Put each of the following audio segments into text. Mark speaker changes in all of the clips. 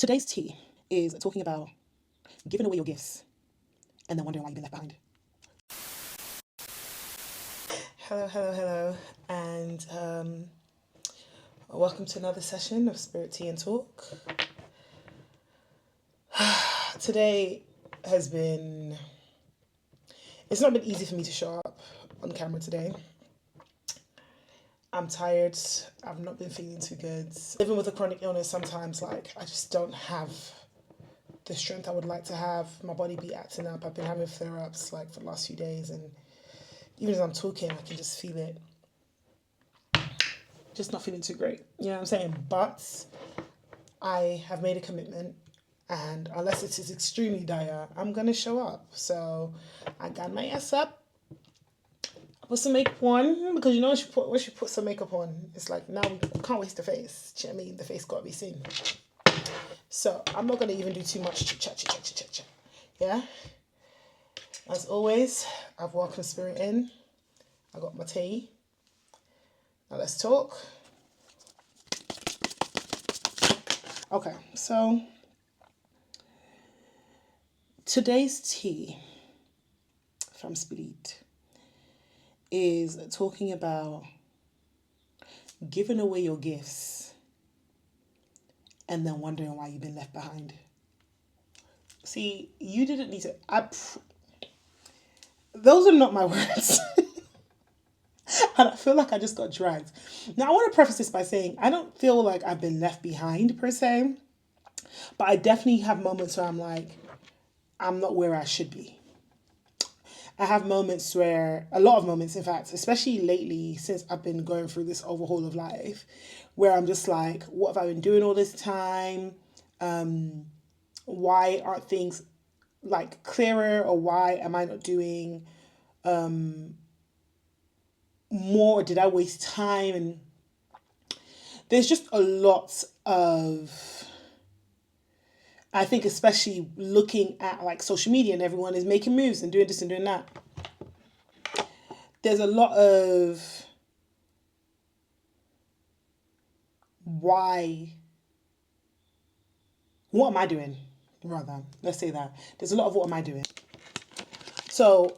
Speaker 1: Today's tea is talking about giving away your gifts and then wondering why you've been left behind. Hello, and welcome to another session of Spirit Tea and Talk. Today has been, it's not been easy for me to show up on camera today. I'm tired. I've not been feeling too good. Living with a chronic illness, sometimes I just don't have the strength I would like to have. My body be acting up. I've been having flare-ups for the last few days, and even as I'm talking, I can just feel it. Just not feeling too great. You know what I'm saying? But I have made a commitment, and unless it is extremely dire, I'm gonna show up. So I got my ass up. Put some makeup on, because you know once you put some makeup on, it's like now we can't waste the face. Do you know what I mean? The face gotta be seen. So I'm not gonna even do too much chit chat. Yeah. As always, I've welcomed Spirit in. I got my tea. Now let's talk. Okay, so today's tea from Spirit is talking about giving away your gifts and then wondering why you've been left behind. See, you didn't need to. Those are not my words. And I feel like I just got dragged. Now, I want to preface this by saying I don't feel like I've been left behind per se, but I definitely have moments where I'm like, I'm not where I should be. I have moments where, a lot of moments in fact, especially lately since I've been going through this overhaul of life, where I'm just like, what have I been doing all this time? Why aren't things clearer, or why am I not doing more? Or did I waste time? And there's just a lot of, I think, especially looking at social media and everyone is making moves and doing this and doing that. There's a lot of what am I doing? Rather, let's say that. There's a lot of what am I doing? So,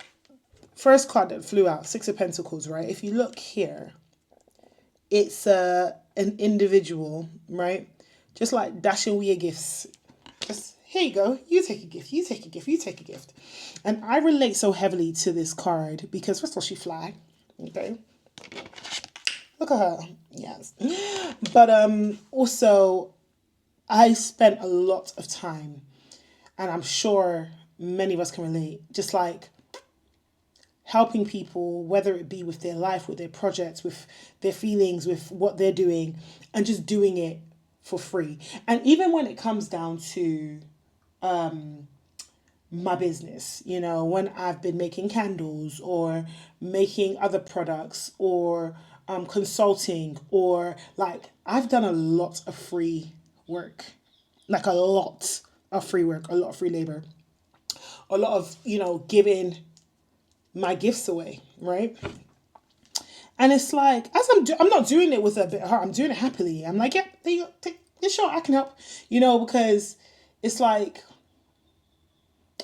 Speaker 1: first card that flew out, Six of Pentacles, right? If you look here, it's an individual, right? Just like dashing with your gifts. Just, here you go. You take a gift. You take a gift. You take a gift. And I relate so heavily to this card because, first of all, she fly. Okay. Look at her. Yes. But also, I spent a lot of time, and I'm sure many of us can relate, just helping people, whether it be with their life, with their projects, with their feelings, with what they're doing, and just doing it for free. And even when it comes down to my business, when I've been making candles or making other products or consulting, or I've done a lot of free work, a lot of free work, a lot of free labor, a lot of, giving my gifts away, right? And it's as I'm not doing it with a bit of heart, I'm doing it happily. I'm like, yeah, there you go, take this shot, I can help, because it's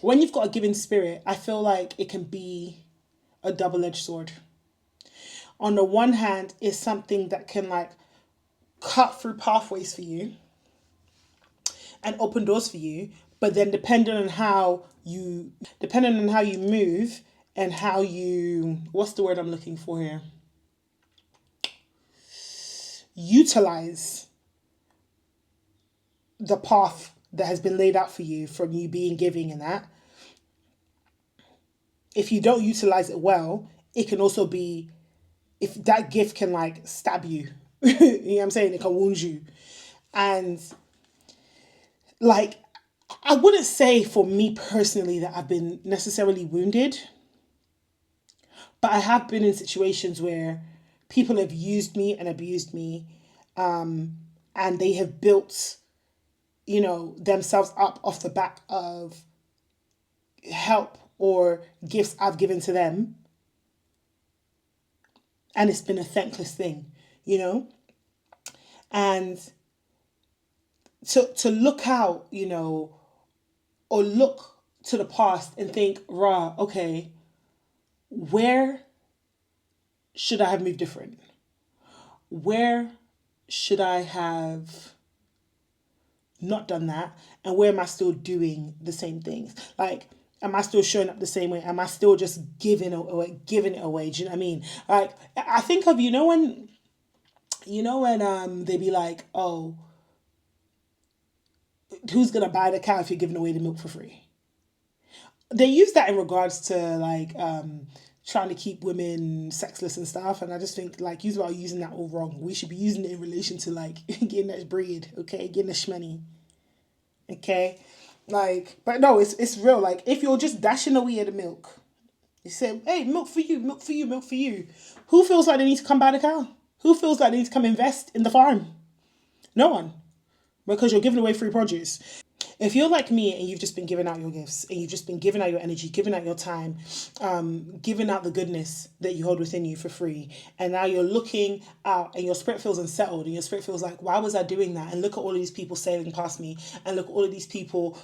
Speaker 1: when you've got a giving spirit, I feel like it can be a double-edged sword. On the one hand, it's something that can cut through pathways for you and open doors for you, but then depending on how you move and how you, what's the word I'm looking for here? Utilize the path that has been laid out for you from you being giving and that. If you don't utilize it well, it can also be, if that gift can stab you, you know what I'm saying? It can wound you. And I wouldn't say for me personally that I've been necessarily wounded, but I have been in situations where people have used me and abused me, and they have built, themselves up off the back of help or gifts I've given to them. And it's been a thankless thing, And to look out, or look to the past and think, rah, okay, where should I have moved different? Where should I have not done that? And where am I still doing the same things? Like, am I still showing up the same way? Am I still just giving it away? Do you know what I mean? Like, I think of, when they be like, oh, who's gonna buy the cow if you're giving away the milk for free? They use that in regards to like trying to keep women sexless and stuff, and I just think like you are using that all wrong. We should be using it in relation to like getting that breed, okay, getting the shmoney, okay, like. But no, it's real. Like if you're just dashing away at the milk, you say, hey, milk for you, milk for you, milk for you. Who feels like they need to come buy the cow? Who feels like they need to come invest in the farm? No one, because you're giving away free produce. If you're like me and you've just been giving out your gifts and you've just been giving out your energy, giving out your time, giving out the goodness that you hold within you for free, and now you're looking out and your spirit feels unsettled and your spirit feels like, why was I doing that? And look at all of these people sailing past me and look at all of these people,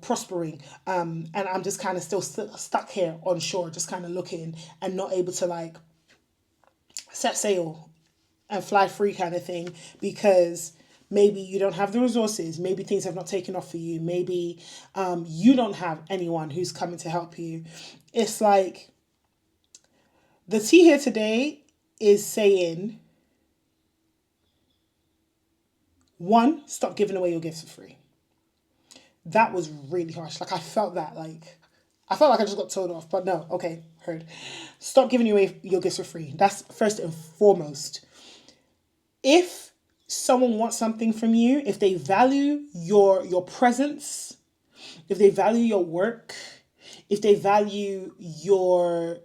Speaker 1: prospering. And I'm just kind of still stuck here on shore, just kind of looking and not able to like set sail and fly free kind of thing, because maybe you don't have the resources, maybe things have not taken off for you, maybe you don't have anyone who's coming to help you. It's like the tea here today is saying, one, stop giving away your gifts for free. That was really harsh. Like I felt like I just got told off, but no, okay, heard. Stop giving away your gifts for free. That's first and foremost. If someone wants something from you, if they value your presence, if they value your work, if they value your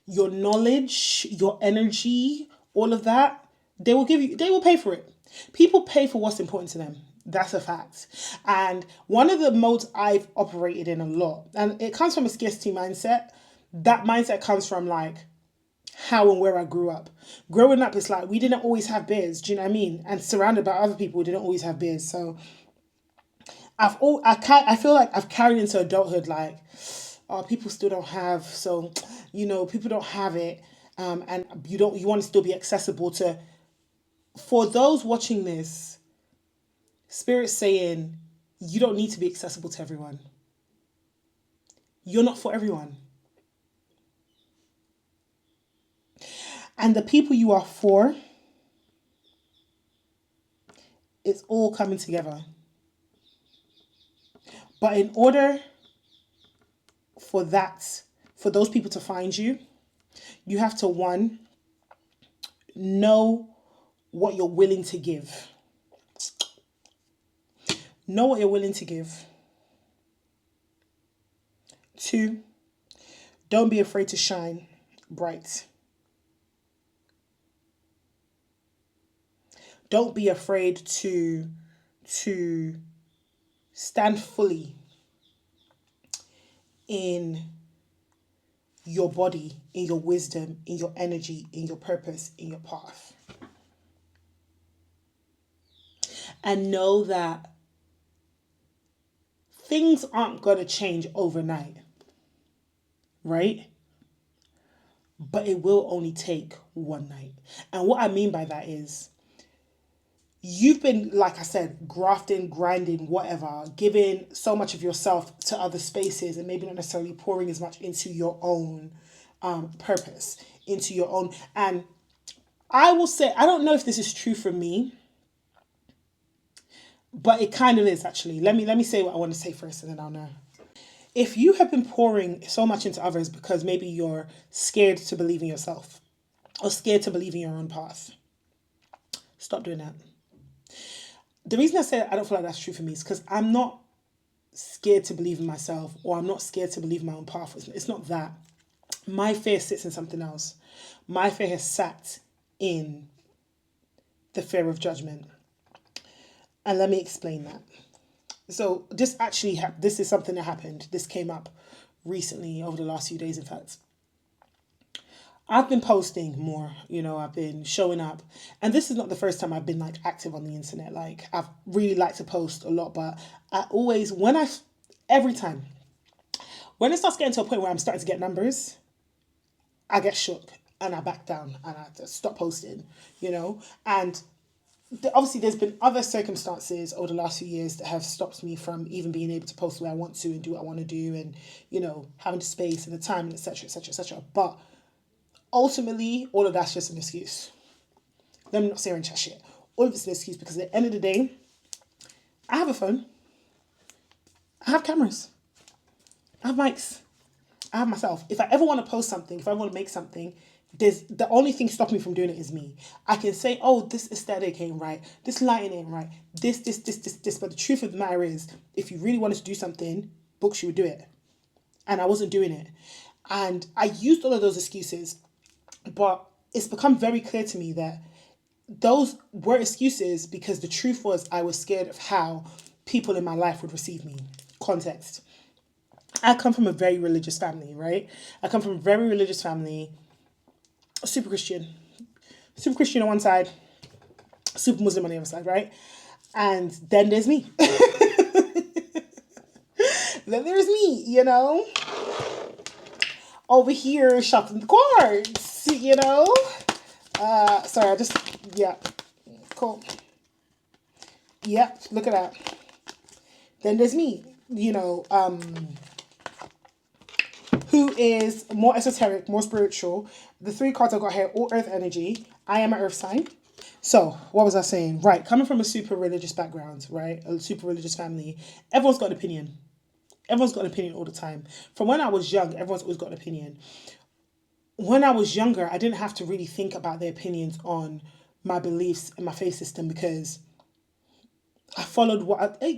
Speaker 1: knowledge, your energy, all of that, they will pay for it. People pay for what's important to them. That's a fact. And one of the modes I've operated in a lot, and it comes from a scarcity mindset. That mindset comes from like how and where I grew up. Growing up, it's like we didn't always have beers. Do you know what I mean? And surrounded by other people who didn't always have beers. So I feel like I've carried into adulthood like, oh, people still don't have. So, people don't have it, and you want to still be accessible to. For those watching this, Spirit's saying you don't need to be accessible to everyone. You're not for everyone. And the people you are for, it's all coming together. But in order for those people to find you, you have to, one, know what you're willing to give. Know what you're willing to give. Two, don't be afraid to shine bright. Don't be afraid to stand fully in your body, in your wisdom, in your energy, in your purpose, in your path. And know that things aren't going to change overnight, right? But it will only take one night. And what I mean by that is, you've been, like I said, grafting, grinding, whatever, giving so much of yourself to other spaces and maybe not necessarily pouring as much into your own purpose, into your own. And I will say, I don't know if this is true for me, but it kind of is actually. Let me say what I want to say first and then I'll know. If you have been pouring so much into others because maybe you're scared to believe in yourself or scared to believe in your own path, stop doing that. The reason I say I don't feel like that's true for me is because I'm not scared to believe in myself, or I'm not scared to believe in my own path. It's not that. My fear sits in something else. My fear has sat in the fear of judgment. And let me explain that. So this is something that happened. This came up recently over the last few days, in fact. I've been posting more, I've been showing up. And this is not the first time I've been like active on the internet. Like I've really liked to post a lot, but I always, every time, when it starts getting to a point where I'm starting to get numbers, I get shook and I back down and I just stop posting, And obviously there's been other circumstances over the last few years that have stopped me from even being able to post where I want to and do what I want to do and, having the space and the time and etc. etc. etc. But ultimately, all of that's just an excuse. Let me not say and chat shit. All of it's an excuse because at the end of the day, I have a phone. I have cameras. I have mics. I have myself. If I ever want to post something, if I want to make something, there's the only thing stopping me from doing it is me. I can say, oh, this aesthetic ain't right. This lighting ain't right. This. But the truth of the matter is, if you really wanted to do something, books, you would do it. And I wasn't doing it. And I used all of those excuses. But it's become very clear to me that those were excuses because the truth was I was scared of how people in my life would receive me. Context. I come from a very religious family, right? I come from a very religious family, super Christian. Super Christian on one side, super Muslim on the other side, right? And then there's me. Then there's me, over here shopping the cards, Sorry, yeah, cool. Yep, look at that. Then there's me, who is more esoteric, more spiritual. The 3 cards I've got here, all earth energy. I am an earth sign. So, what was I saying? Right, coming from a super religious background, right? A super religious family, everyone's got an opinion. Everyone's got an opinion all the time. From when I was young, everyone's always got an opinion. When I was younger, I didn't have to really think about their opinions on my beliefs and my faith system because I followed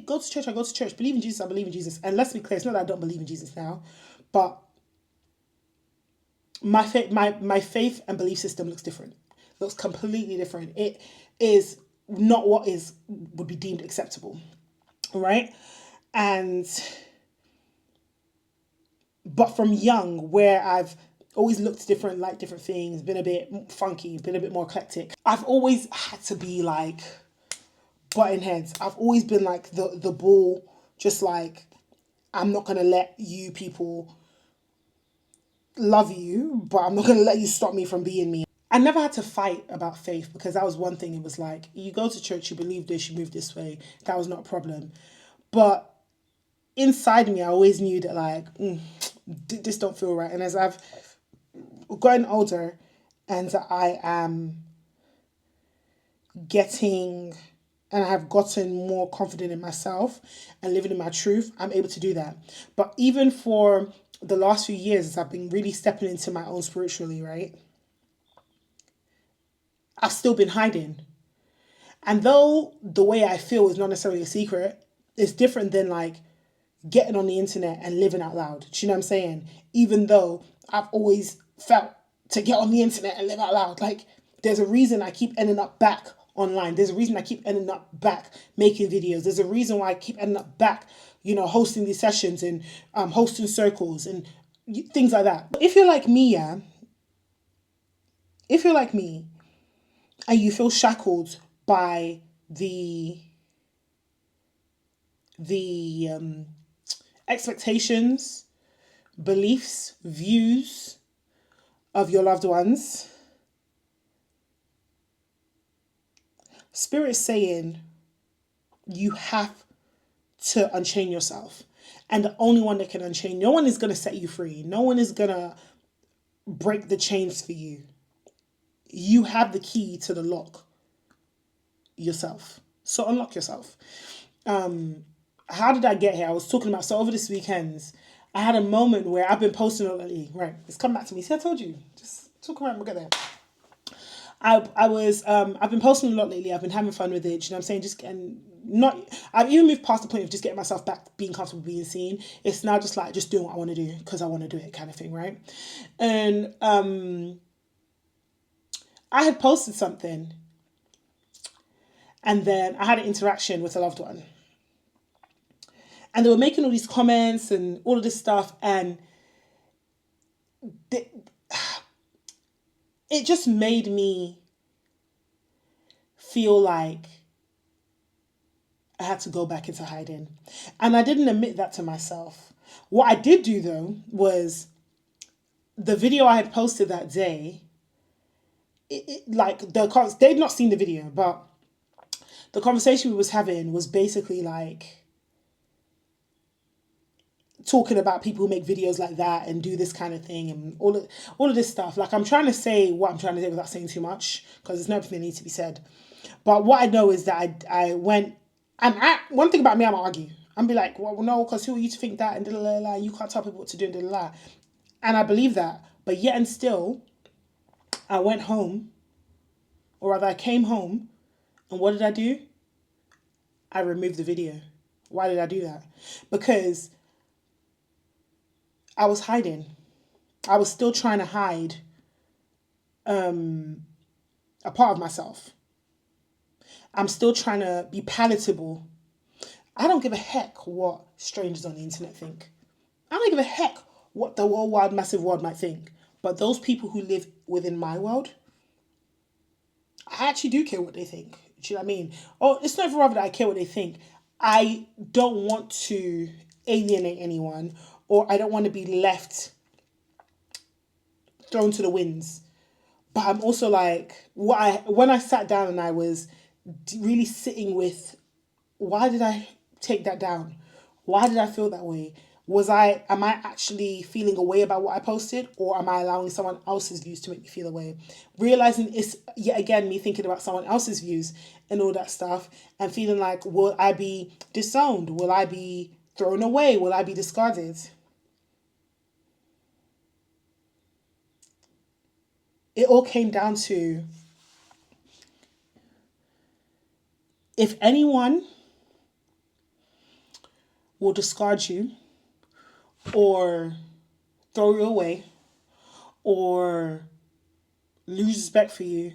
Speaker 1: go to church, I go to church. Believe in Jesus, I believe in Jesus. And let's be clear, it's not that I don't believe in Jesus now, but my faith and belief system looks different. Looks completely different. It is not what would be deemed acceptable, right? But from young, where I've always looked different, liked different things, been a bit funky, been a bit more eclectic, I've always had to be like butting heads. I've always been like the ball, just like, I'm not going to let you people love you, but I'm not going to let you stop me from being me. I never had to fight about faith because that was one thing. It was like, you go to church, you believe this, you move this way. That was not a problem. But inside me, I always knew that like, this don't feel right. And as I've gotten older and I am and I have gotten more confident in myself and living in my truth, I'm able to do that. But even for the last few years, as I've been really stepping into my own spiritually, right? I've still been hiding. And though the way I feel is not necessarily a secret, it's different than like getting on the internet and living out loud. Do you know what I'm saying? Even though I've always felt to get on the internet and live out loud. Like, there's a reason I keep ending up back online. There's a reason I keep ending up back making videos. There's a reason why I keep ending up back, hosting these sessions and hosting circles and things like that. If you're like me, and you feel shackled by the expectations, beliefs, views of your loved ones, Spirit's saying you have to unchain yourself. And the only one that can unchain, no one is going to set you free. No one is going to break the chains for you. You have the key to the lock yourself. So unlock yourself. How did I get here? I was talking about, so over this weekend, I had a moment where I've been posting lately. Right, it's come back to me. See, I told you. Just talk around, we'll get there. I've been posting a lot lately. I've been having fun with it. You know what I'm saying? I've even moved past the point of just getting myself back, being comfortable being seen. It's now just like, just doing what I want to do because I want to do it kind of thing, right? And I had posted something and then I had an interaction with a loved one. And they were making all these comments and all of this stuff. And it just made me feel like I had to go back into hiding. And I didn't admit that to myself. What I did do though was the video I had posted that day, they'd not seen the video, but the conversation we was having was basically like talking about people who make videos like that and do this kind of thing and all of this stuff. Like, I'm trying to say what I'm trying to say without saying too much, because there's no everything that needs to be said. But what I know is that I went, and one thing about me, I'm argue. I'm be like, well, no, because who are you to think that, and you can't tell people what to do, and and I believe that. But yet and still, I went home, or rather I came home, and what did I do? I removed the video. Why did I do that? Because I was hiding. I was still trying to hide a part of myself. I'm still trying to be palatable. I don't give a heck what strangers on the internet think. I don't give a heck what the whole wide, massive world might think. But those people who live within my world, I actually do care what they think. Do you know what I mean? Oh, it's not rather that I care what they think. I don't want to alienate anyone, or I don't want to be left thrown to the winds. But I'm also like, when I sat down and I was really sitting with, why did I take that down? Why did I feel that way? Am I actually feeling a way about what I posted, or am I allowing someone else's views to make me feel a way? Realizing it's yet again me thinking about someone else's views and all that stuff, and feeling like, will I be disowned? Will I be thrown away? Will I be discarded? It all came down to, if anyone will discard you or throw you away or lose respect for you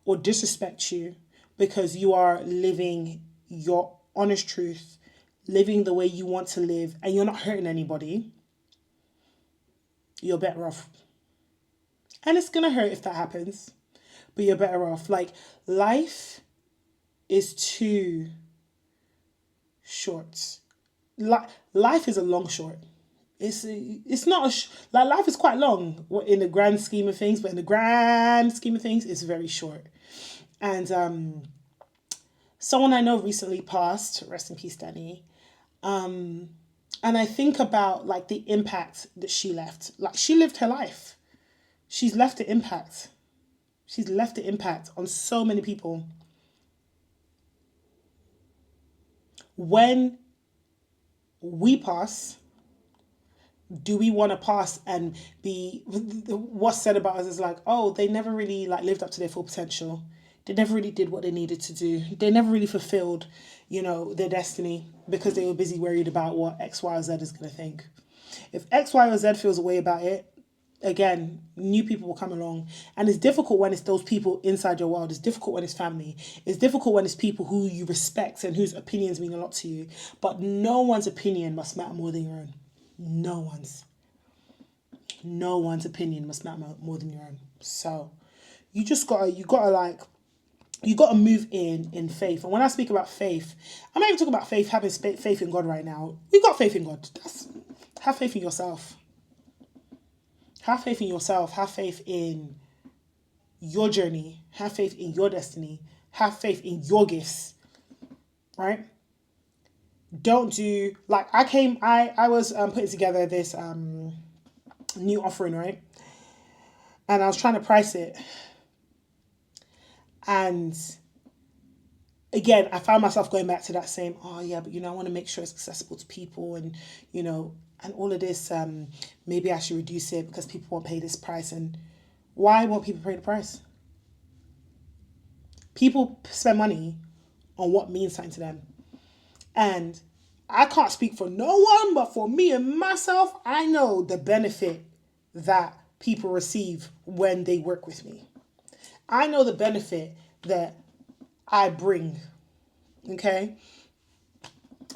Speaker 1: or disrespect you because you are living your honest truth, living the way you want to live, and you're not hurting anybody, you're better off. And it's gonna hurt if that happens, but you're better off. Like, life is too short. Life is a long short. It's not like, life is quite long in the grand scheme of things, but in the grand scheme of things, it's very short. And someone I know recently passed. Rest in peace, Danny. And I think about like the impact that she left. Like, she lived her life. She's left an impact. She's left an impact on so many people. When we pass, do we want to pass and be, what's said about us is like, oh, they never really like lived up to their full potential. They never really did what they needed to do. They never really fulfilled, their destiny because they were busy worried about what X, Y, or Z is going to think. If X, Y, or Z feels a way about it, again, new people will come along. And it's difficult when it's those people inside your world. It's difficult when it's family. It's difficult when it's people who you respect and whose opinions mean a lot to you. But no one's opinion must matter more than your own. No one's opinion must matter more than your own. So you gotta move in faith. And when I speak about faith, I'm not even talking about faith, having faith in God right now. We got faith in God. Have faith in yourself. Have faith in yourself. Have faith in your journey. Have faith in your destiny. Have faith in your gifts. Right? Don't do, like, I was putting together this new offering, right? And I was trying to price it. And again, I found myself going back to that same, oh yeah, but I want to make sure it's accessible to people, and and all of this, maybe I should reduce it because people won't pay this price. And why won't people pay the price? People spend money on what means something to them. And I can't speak for no one, but for me and myself, I know the benefit that people receive when they work with me. I know the benefit that I bring. Okay?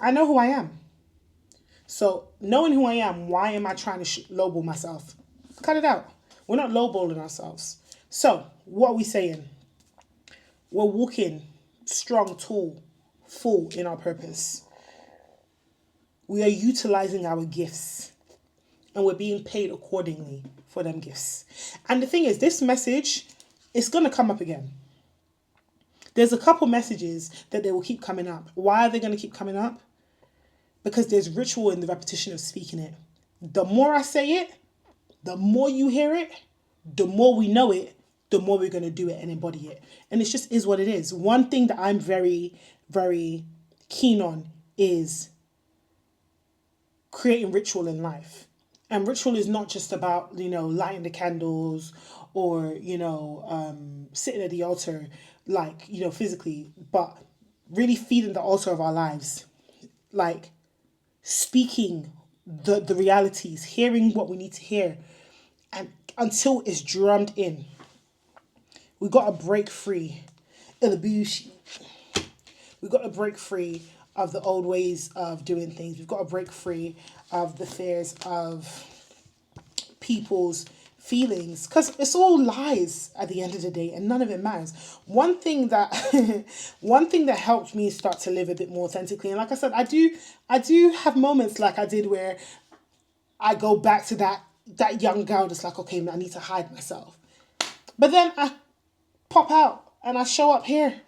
Speaker 1: I know who I am. So, knowing who I am, why am I trying to lowball myself? Cut it out. We're not lowballing ourselves. So, what are we saying? We're walking strong, tall, full in our purpose. We are utilizing our gifts and we're being paid accordingly for them gifts. And the thing is, this message is going to come up again. There's a couple messages that they will keep coming up. Why are they going to keep coming up? Because there's ritual in the repetition of speaking it. The more I say it, the more you hear it, the more we know it, the more we're going to do it and embody it. And it just is what it is. One thing that I'm very, very keen on is creating ritual in life. And ritual is not just about, lighting the candles or, sitting at the altar, like, physically, but really feeding the altar of our lives. Like speaking the realities, hearing what we need to hear, and until it's drummed in. We got to break free of the bullshit. We got to break free of the old ways of doing things. We've got to break free of the fears of people's feelings, because it's all lies at the end of the day and none of it matters. One thing that helped me start to live a bit more authentically, and like I said, I do have moments like I did where I go back to that young girl that's like, okay, I need to hide myself. But then I pop out and I show up here.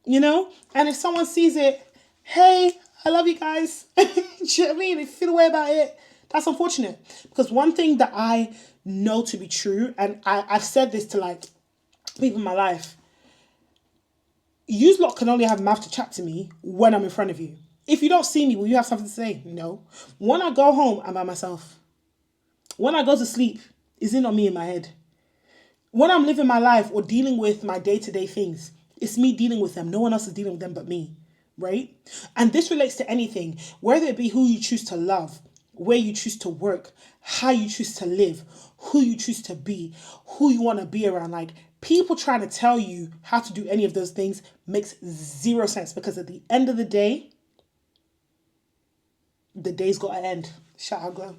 Speaker 1: And if someone sees it, hey, I love you guys. Do you know what I mean? If you feel a way about it, that's unfortunate. Because one thing that I know to be true, and I've said this to like people in my life, you lot can only have a mouth to chat to me when I'm in front of you. If you don't see me, will you have something to say? No. When I go home, I'm by myself. When I go to sleep, it's not me in my head. When I'm living my life or dealing with my day-to-day things, it's me dealing with them. No one else is dealing with them but me, right? And this relates to anything, whether it be who you choose to love, where you choose to work, how you choose to live, who you choose to be, who you want to be around. Like, people trying to tell you how to do any of those things makes zero sense, because at the end of the day, the day's got to end. Shout out, girl.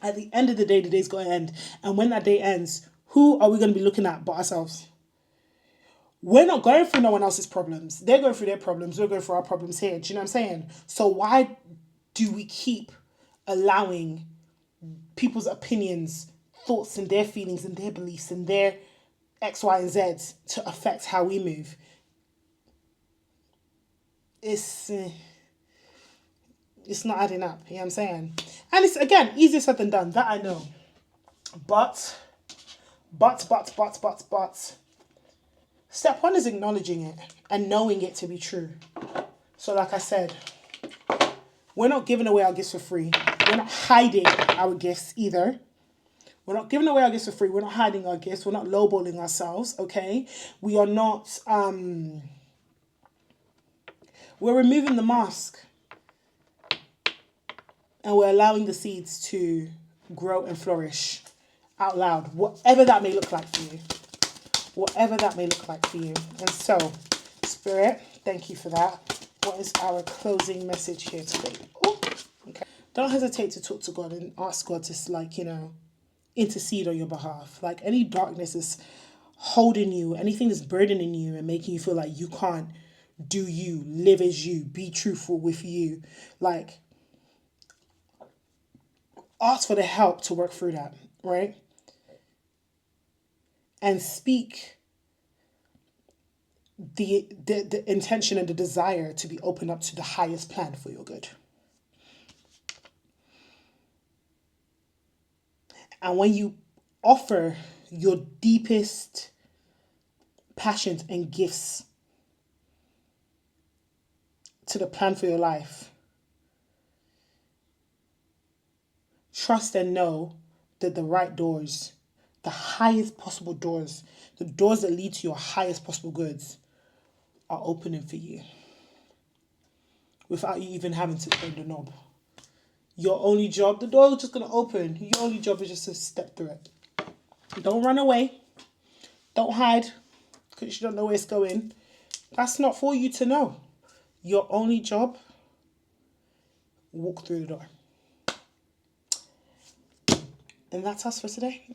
Speaker 1: At the end of the day, the day's got to end. And when that day ends, who are we going to be looking at but ourselves? We're not going through no one else's problems. They're going through their problems. We're going through our problems here. Do you know what I'm saying? So why do we keep allowing people's opinions, thoughts, and their feelings and their beliefs and their X, Y, and Z to affect how we move? It's not adding up. You know what I'm saying? And it's, again, easier said than done. That I know. But. Step one is acknowledging it and knowing it to be true. So like I said, we're not giving away our gifts for free. We're not hiding our gifts either. We're not giving away our gifts for free. We're not hiding our gifts. We're not lowballing ourselves, okay? We are not, we're removing the mask. And we're allowing the seeds to grow and flourish out loud, whatever that may look like for you. Whatever that may look like for you. And so, Spirit, thank you for that. What is our closing message here today? Ooh, okay. Don't hesitate to talk to God and ask God to, intercede on your behalf. Like, any darkness is holding you, anything that's burdening you and making you feel like you can't do you, live as you, be truthful with you. Like, ask for the help to work through that, right? And speak the intention and the desire to be open up to the highest plan for your good. And when you offer your deepest passions and gifts to the plan for your life, trust and know that the right doors, the highest possible doors, the doors that lead to your highest possible goods are opening for you without you even having to turn the knob. Your only job, the door is just going to open. Your only job is just to step through it. Don't run away. Don't hide because you don't know where it's going. That's not for you to know. Your only job, walk through the door. And that's us for today.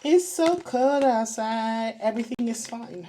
Speaker 1: It's so cold outside. Everything is fine.